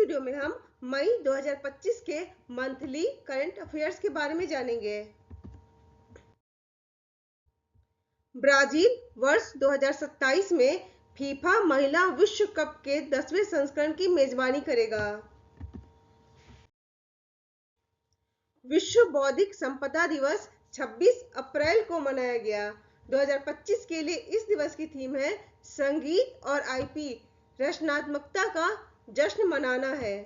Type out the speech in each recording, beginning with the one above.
Video में हम मई 2025 के मंथली करंट अफेयर्स के बारे में जानेंगे। ब्राजील वर्ष 2027 में फीफा महिला विश्व कप के 10वें संस्करण की मेजबानी करेगा। विश्व बौद्धिक संपदा दिवस 26 अप्रैल को मनाया गया। 2025 के लिए इस दिवस की थीम है संगीत और आईपी रचनात्मकता का जश्न मनाना है।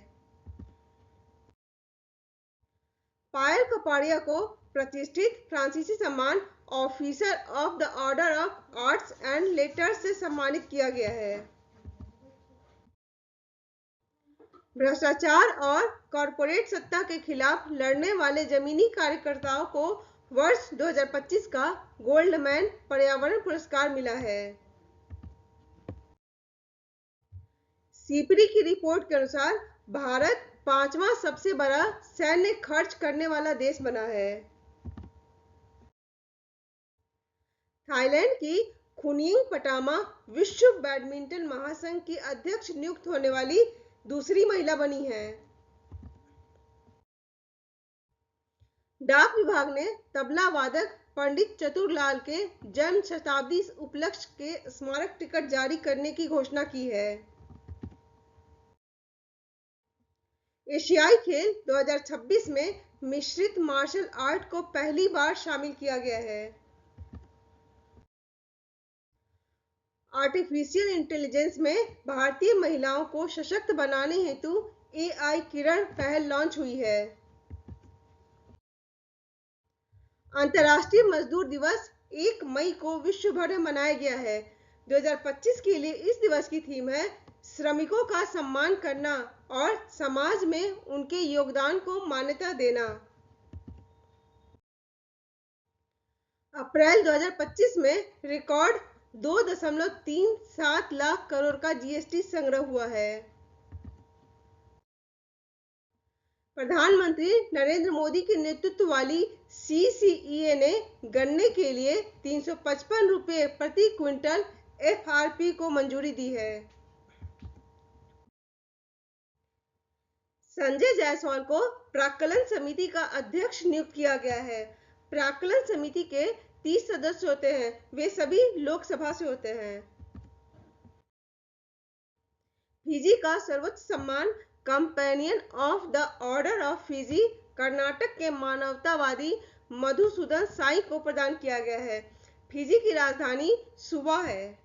पायल कपाड़िया को प्रतिष्ठित फ्रांसीसी सम्मान officer of the order of arts and letters से सम्मानित किया गया है। भ्रष्टाचार और कॉरपोरेट सत्ता के खिलाफ लड़ने वाले जमीनी कार्यकर्ताओं को वर्ष 2025 का गोल्डमैन पर्यावरण पुरस्कार मिला है। सीपरी की रिपोर्ट के अनुसार भारत 5वां सबसे बड़ा सैन्य खर्च करने वाला देश बना है। थाईलैंड की खुनिंग पटामा विश्व बैडमिंटन महासंघ की अध्यक्ष नियुक्त होने वाली दूसरी महिला बनी है। डाक विभाग ने तबला वादक पंडित चतुरलाल के जन्म शताब्दी उपलक्ष्य के स्मारक टिकट जारी करने की घोषणा की है। एशियाई खेल 2026 में मिश्रित मार्शल आर्ट को पहली बार शामिल किया गया है। आर्टिफिशियल इंटेलिजेंस में भारतीय महिलाओं को सशक्त बनाने हेतु AI किरण पहल लॉन्च हुई है। अंतर्राष्ट्रीय मजदूर दिवस 1 मई को विश्व भर में मनाया गया है। 2025 के लिए इस दिवस की थीम है श्रमिकों का सम्मान करना और समाज में उनके योगदान को मान्यता देना। अप्रैल 2025 में रिकॉर्ड 2.37 लाख करोड़ का GST संग्रह हुआ है। प्रधानमंत्री नरेंद्र मोदी के नेतृत्व वाली CCEA ने गन्ने के लिए 355 रुपये प्रति क्विंटल FRP को मंजूरी दी है। संजय जायसवाल को प्राक्कलन समिति का अध्यक्ष नियुक्त किया गया है। प्राक्कलन समिति के 30 सदस्य होते हैं। वे सभी लोकसभा से होते हैं। फिजी का सर्वोच्च सम्मान companion of the order of Fiji Karnataka के मानवतावादी मधुसूदन साई को प्रदान किया गया है। फिजी की राजधानी सुवा है।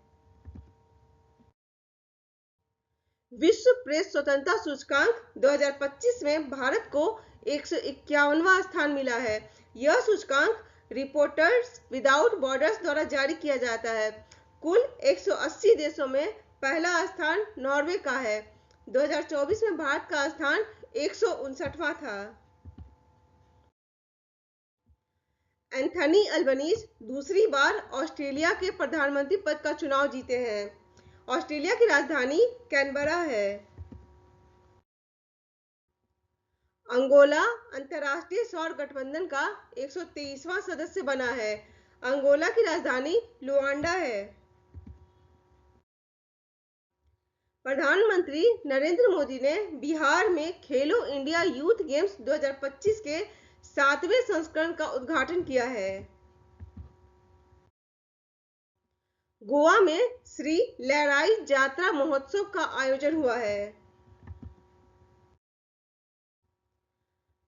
विश्व प्रेस स्वतंत्रता सूचकांक 2025 में भारत को 151वां स्थान मिला है। यह सूचकांक रिपोर्टर्स विदाउट बॉर्डर्स द्वारा जारी किया जाता है। कुल 180 देशों में पहला स्थान नॉर्वे का है। 2024 में भारत का स्थान 159वां था। एंथनी अल्बनीज दूसरी बार ऑस्ट्रेलिया के प्रधानमंत्री पद का चुनाव जीते हैं। ऑस्ट्रेलिया की राजधानी कैनबरा है। अंगोला अंतर्राष्ट्रीय सौर गठबंधन का 123वां सदस्य बना है। अंगोला की राजधानी लुआंडा है। प्रधानमंत्री नरेंद्र मोदी ने बिहार में खेलो इंडिया यूथ गेम्स 2025 के 7वें संस्करण का उद्घाटन किया है। गोवा में श्री लहराई जात्रा महोत्सव का आयोजन हुआ है।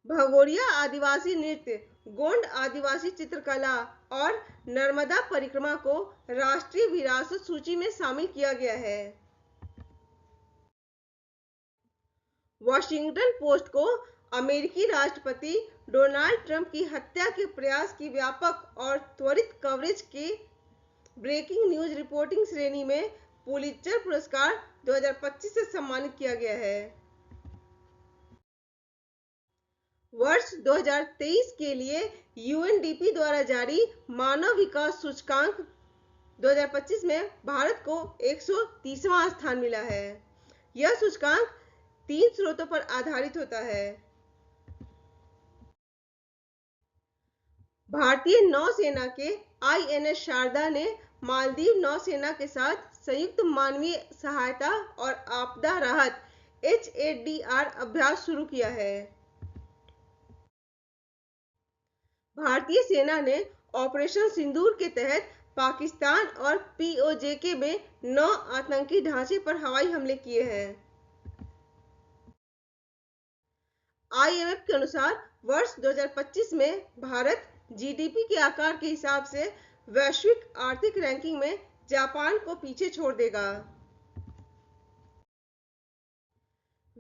भगोरिया आदिवासी नृत्य, गोंड आदिवासी चित्रकला और नर्मदा परिक्रमा को राष्ट्रीय विरासत सूची में शामिल किया गया है। वॉशिंगटन पोस्ट को अमेरिकी राष्ट्रपति डोनाल्ड ट्रंप की हत्या के प्रयास की व्यापक और त्वरित कवरेज के ब्रेकिंग न्यूज रिपोर्टिंग श्रेणी में पुलित्जर पुरस्कार 2025 से सम्मानित किया गया है। वर्ष 2023 के लिए UNDP द्वारा जारी मानव विकास सूचकांक 2025 में भारत को 130वां स्थान मिला है। यह सूचकांक 3 स्रोतों पर आधारित होता है। भारतीय नौसेना के INS शारदा ने मालदीव नौसेना के साथ संयुक्त मानवीय सहायता और आपदा राहत HADR अभ्यास शुरू किया है। भारतीय सेना ने ऑपरेशन सिंदूर के तहत पाकिस्तान और POJK में 9 आतंकी ढांचे पर हवाई हमले किए हैं। IMF के अनुसार वर्ष 2025 में भारत GDP के आकार के हिसाब से वैश्विक आर्थिक रैंकिंग में जापान को पीछे छोड़ देगा।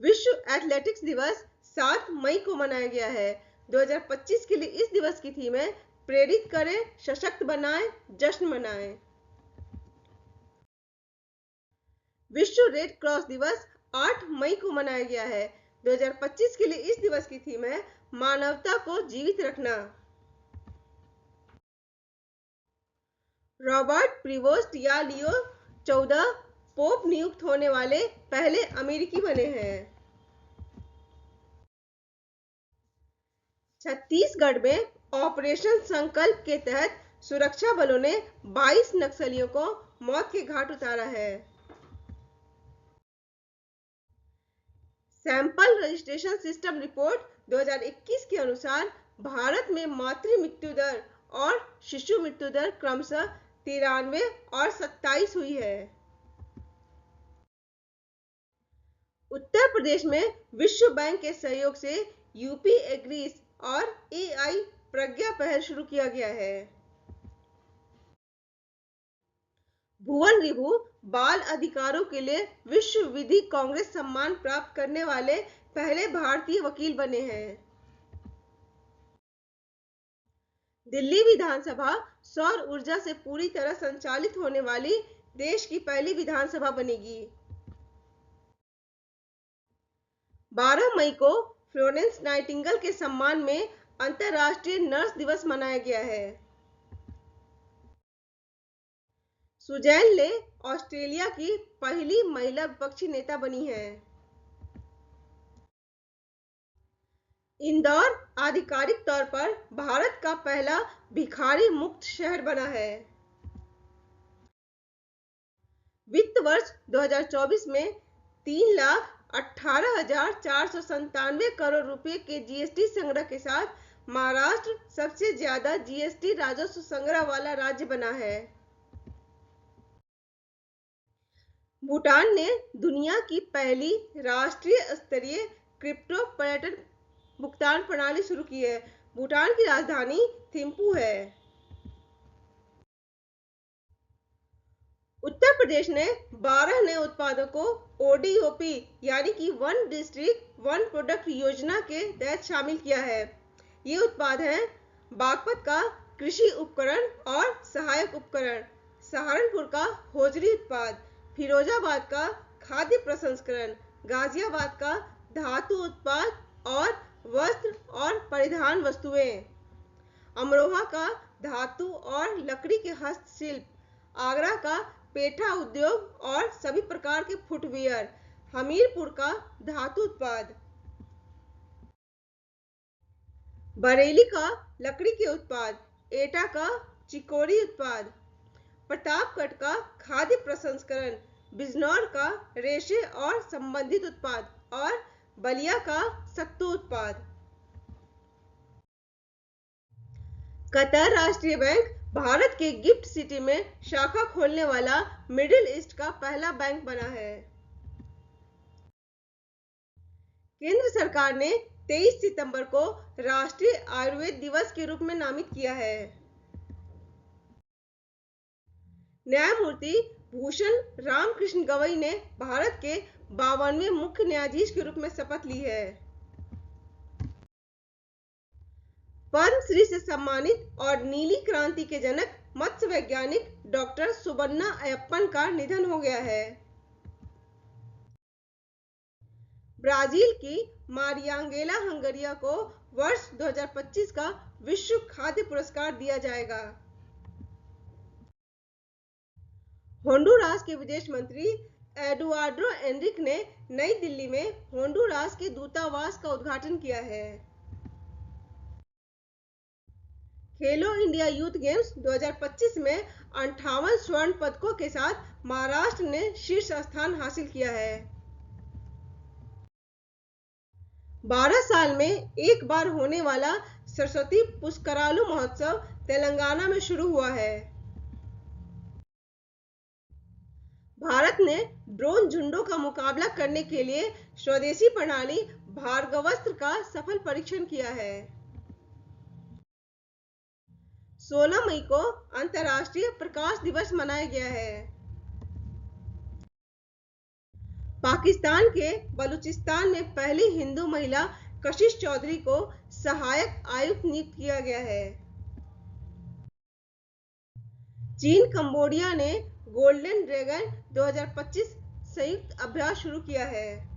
विश्व एथलेटिक्स दिवस 7 मई को मनाया गया है। 2025 के लिए इस दिवस की थीम है प्रेरित करें, सशक्त बनाएं, जश्न मनाएं। विश्व रेड क्रॉस दिवस 8 मई को मनाया गया है। 2025 के लिए इस दिवस की थीम है मानवता को जीवित रखना। रॉबर्ट प्रीवोस्ट या लियो 14 पोप नियुक्त होने वाले पहले अमेरिकी बने हैं। छत्तीसगढ़ में ऑपरेशन संकल्प के तहत सुरक्षा बलों ने 22 नक्सलियों को मौत के घाट उतारा है। सैंपल रजिस्ट्रेशन सिस्टम रिपोर्ट 2021 के अनुसार भारत में मातृ मृत्यु दर और शिशु मृत्यु दर क्रमशः 93 और 27 हुई है। उत्तर प्रदेश में विश्व बैंक के सहयोग से यूपी एग्रीस और AI प्रज्ञा पहल शुरू किया गया है। भुवन रिभु बाल अधिकारों के लिए विश्व विधि कांग्रेस सम्मान प्राप्त करने वाले पहले भारतीय वकील बने हैं। दिल्ली विधानसभा सौर ऊर्जा से पूरी तरह संचालित होने वाली देश की पहली विधानसभा बनेगी। 12 मई को फ्लोरेंस नाइटिंगेल के सम्मान में अंतर्राष्ट्रीय नर्स दिवस मनाया गया है। सुजैन ले ऑस्ट्रेलिया की पहली महिला विपक्षी नेता बनी है। इंदौर आधिकारिक तौर पर भारत का पहला भिखारी मुक्त शहर बना है। वित्त वर्ष 2024 में 3,18,497 करोड़ रुपए के GST संग्रह के साथ महाराष्ट्र सबसे ज्यादा GST राजस्व संग्रह वाला राज्य बना है। भूटान ने दुनिया की पहली राष्ट्रीय स्तरीय क्रिप्टो पर्यटन भुगतान प्रणाली शुरू की है। भूटान की राजधानी थिम्पू है। उत्तर प्रदेश ने 12 नए उत्पादों को ODOP यानी कि वन डिस्ट्रिक्ट वन प्रोडक्ट योजना के तहत शामिल किया है। ये उत्पाद हैं बागपत का कृषि उपकरण और सहायक उपकरण, सहारनपुर का होजरी उत्पाद, फिरोजाबाद का खाद्य प्रसंस्करण, गाजियाबाद का धातु उत्पाद और वस्त्र और परिधान वस्तुएं, अमरोहा का धातु और लकड़ी के हस्तशिल्प, आगरा का पेठा उद्योग और सभी प्रकार के फुटवियर, हमीरपुर का धातु उत्पाद, बरेली का लकड़ी के उत्पाद, एटा का चिकोरी उत्पाद, प्रतापगढ़ का खाद्य प्रसंस्करण, बिजनौर का रेशे और संबंधित उत्पाद और बलिया का सत्तू उत्पाद। कतर राष्ट्रीय बैंक भारत के गिफ्ट सिटी में शाखा खोलने वाला मिडिल ईस्ट का पहला बैंक बना है। केंद्र सरकार ने 23 सितंबर को राष्ट्रीय आयुर्वेद दिवस के रूप में नामित किया है। न्यायमूर्ति भूषण रामकृष्ण गवई ने भारत के 52वें मुख्य न्यायाधीश के रूप में शपथ ली है। पद्मश्री से सम्मानित और नीली क्रांति के जनक मत्स्य वैज्ञानिक डॉक्टर सुबन्ना अयप्पन का निधन हो गया है। ब्राजील की मारियांगेला हंगरिया को वर्ष 2025 का विश्व खाद्य पुरस्कार दिया जाएगा। होंडुरास के विदेश मंत्री एडुआर्डो एनरिक ने नई दिल्ली में होंडुरास के दूतावास का उद्घाटन किया है। खेलो इंडिया यूथ गेम्स 2025 में 58 स्वर्ण पदकों के साथ महाराष्ट्र ने शीर्ष स्थान हासिल किया है। 12 साल में एक बार होने वाला सरस्वती पुष्करालु महोत्सव तेलंगाना में शुरू हुआ है। भारत ने ड्रोन झुंडों का मुकाबला करने के लिए स्वदेशी प्रणाली भार्गवस्त्र का सफल परीक्षण किया है। 16 मई को अंतर्राष्ट्रीय प्रकाश दिवस मनाया गया है। पाकिस्तान के बलूचिस्तान में पहली हिंदू महिला कशिश चौधरी को सहायक आयुक्त नियुक्त किया गया है। चीन कंबोडिया ने गोल्डन ड्रैगन 2025 संयुक्त अभ्यास शुरू किया है।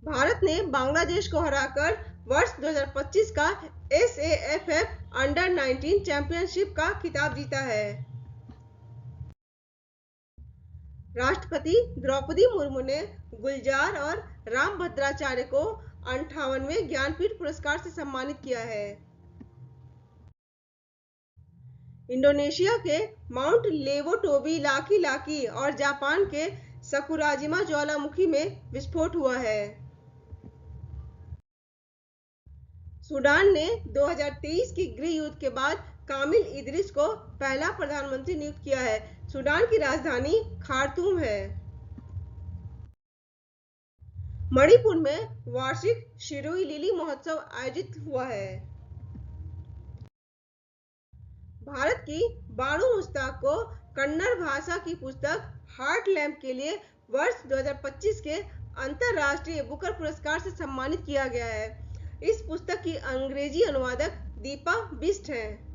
भारत ने बांग्लादेश को हराकर वर्ष 2025 का SAFF अंडर 19 चैंपियनशिप का खिताब जीता है। राष्ट्रपति द्रौपदी मुर्मू ने गुलजार और रामभद्राचार्य को 58वें ज्ञानपीठ पुरस्कार से सम्मानित किया है। इंडोनेशिया के माउंट लेवोटोबी लाकी लाकी और जापान के सकुराजिमा ज्वालामुखी में विस्फोट हुआ है। सूडान ने 2023 की गृह युद्ध के बाद कामिल इदरिस को पहला प्रधानमंत्री नियुक्त किया है। सूडान की राजधानी खार्तूम है। मणिपुर में वार्षिक शिरुई लिली महोत्सव आयोजित हुआ है। भारत की बाणु मुस्ताक को कन्नड़ भाषा की पुस्तक हार्ट लैम्प के लिए वर्ष 2025 के अंतरराष्ट्रीय बुकर पुरस्कार से सम्मानित किया गया है। इस पुस्तक की अंग्रेजी अनुवादक दीपा बिस्ट हैं।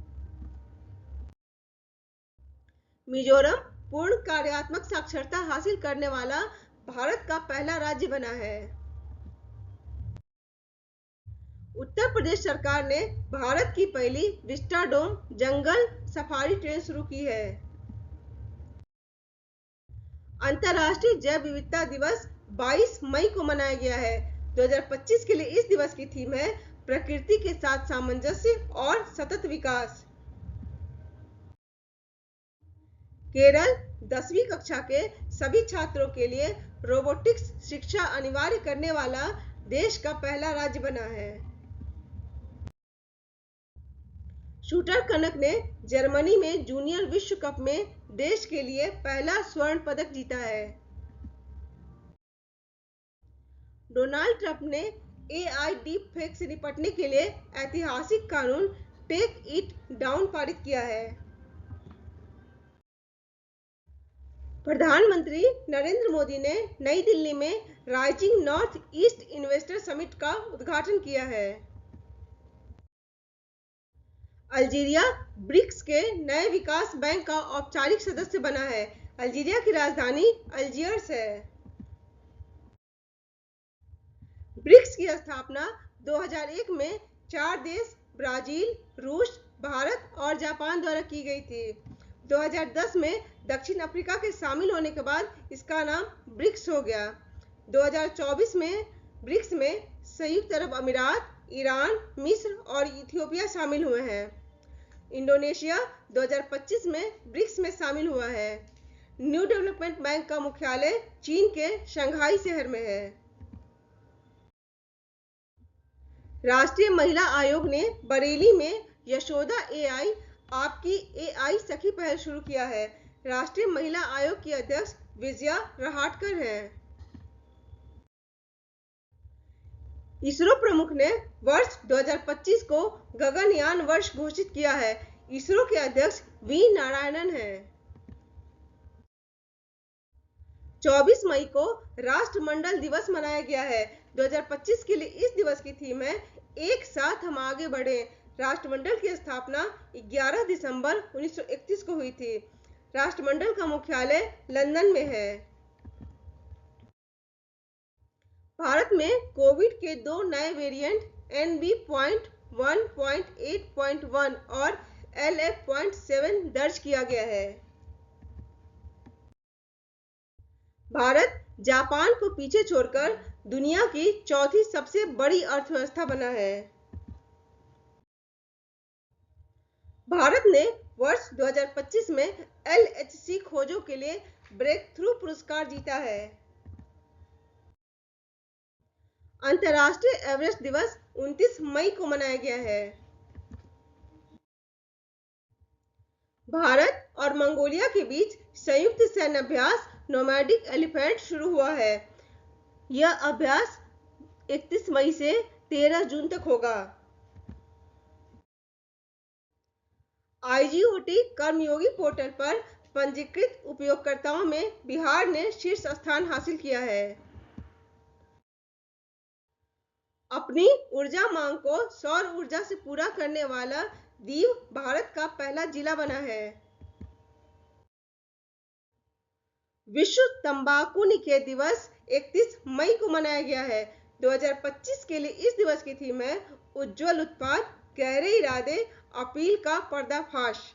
मिजोरम पूर्ण कार्यात्मक साक्षरता हासिल करने वाला भारत का पहला राज्य बना है। उत्तर प्रदेश सरकार ने भारत की पहली विस्टाडोम जंगल सफारी ट्रेन शुरू की है। अंतर्राष्ट्रीय जैव विविधता दिवस 22 मई को मनाया गया है। 2025 के लिए इस दिवस की थीम है प्रकृति के साथ सामंजस्य और सतत विकास। केरल 10वीं कक्षा के सभी छात्रों के लिए रोबोटिक्स शिक्षा अनिवार्य करने वाला देश का पहला राज्य बना है। शूटर कनक ने जर्मनी में जूनियर विश्व कप में देश के लिए पहला स्वर्ण पदक जीता है। डोनाल्ड ट्रंप ने AI डीप फेक से निपटने के लिए ऐतिहासिक कानून टेक इट डाउन पारित किया है। प्रधानमंत्री नरेंद्र मोदी ने नई दिल्ली में rising north east investor summit का उद्घाटन किया है। अल्जीरिया ब्रिक्स के नए विकास बैंक का औपचारिक सदस्य बना है। अल्जीरिया की राजधानी अल्जियर्स है। ब्रिक्स की स्थापना 2001 में 4 देश ब्राजील, रूस, भारत और जापान द्वारा की गई थी। 2010 में दक्षिण अफ्रीका के शामिल होने के बाद इसका नाम ब्रिक्स हो गया। 2024 में ब्रिक्स में संयुक्त अरब अमीरात, ईरान, मिस्र और इथियोपिया शामिल हुए हैं। इंडोनेशिया 2025 में ब्रिक्स में शामिल हुआ है। न्यू डेवलपमेंट बैंक का मुख्यालय चीन के शंघाई शहर में है। राष्ट्रीय महिला आयोग ने बरेली में यशोदा AI आपकी AI सखी पहल शुरू किया है। राष्ट्रीय महिला आयोग की अध्यक्ष विजया रहाटकर हैं। इसरो प्रमुख ने वर्ष 2025 को गगनयान वर्ष घोषित किया है। इसरो के अध्यक्ष V नारायणन हैं। 24 मई को राष्ट्रमंडल दिवस मनाया गया है। 2025 के लिए इस दिवस की थीम है एक साथ हम आगे बढ़े। राष्ट्रमंडल की स्थापना 11 दिसंबर 1931 को हुई थी। राष्ट्रमंडल का मुख्यालय लंदन में है। भारत में कोविड के 2 नए वेरिएंट NB.1.8.1 और LF.7 दर्ज किया गया है। भारत जापान को पीछे छोड़कर दुनिया की चौथी सबसे बड़ी अर्थव्यवस्था बना है। भारत ने वर्ष 2025 में LHC खोजों के लिए ब्रेक थ्रू पुरस्कार जीता है। अंतर्राष्ट्रीय एवरेस्ट दिवस 29 मई को मनाया गया है। भारत और मंगोलिया के बीच संयुक्त सैन्य अभ्यास नोमैडिक एलिफेंट शुरू हुआ है। यह अभ्यास 31 मई से 13 जून तक होगा। आईजीओटी कर्मयोगी पोर्टल पर पंजीकृत उपयोगकर्ताओं में बिहार ने शीर्ष स्थान हासिल किया है। अपनी ऊर्जा मांग को सौर ऊर्जा से पूरा करने वाला दीव भारत का पहला जिला बना है। विश्व तंबाकू निषेध दिवस 31 मई को मनाया गया है। 2025 के लिए इस दिवस की थीम है उज्जवल उत्पाद, गहरे इरादे, अपील का पर्दाफाश।